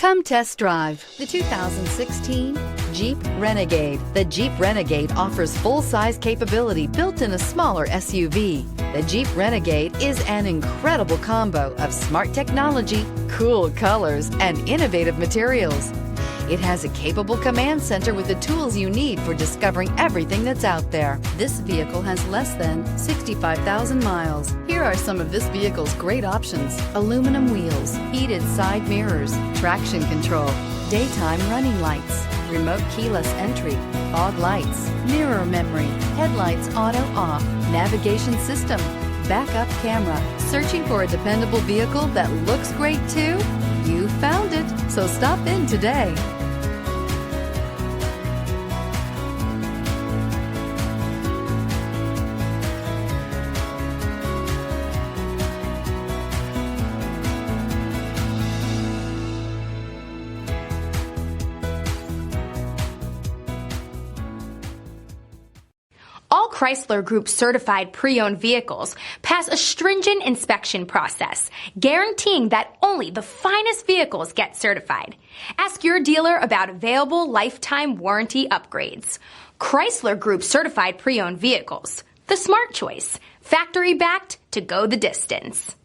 Come test drive the 2016 Jeep Renegade. The Jeep Renegade offers full-size capability built in a smaller SUV. The Jeep Renegade is an incredible combo of smart technology, cool colors, and innovative materials. It has a capable command center with the tools you need for discovering everything that's out there. This vehicle has less than 65,000 miles. Here are some of this vehicle's great options: aluminum wheels, heated side mirrors, traction control, daytime running lights, remote keyless entry, fog lights, mirror memory, headlights auto off, navigation system, backup camera. Searching for a dependable vehicle that looks great too? You found it, so stop in today. All Chrysler Group certified pre-owned vehicles pass a stringent inspection process, guaranteeing that only the finest vehicles get certified. Ask your dealer about available lifetime warranty upgrades. Chrysler Group certified pre-owned vehicles, the smart choice, factory backed to go the distance.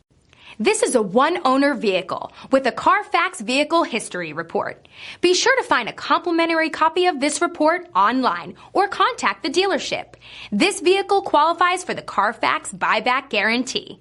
This is a one-owner vehicle with a CarFax vehicle history report. Be sure to find a complimentary copy of this report online or contact the dealership. This vehicle qualifies for the CarFax buyback guarantee.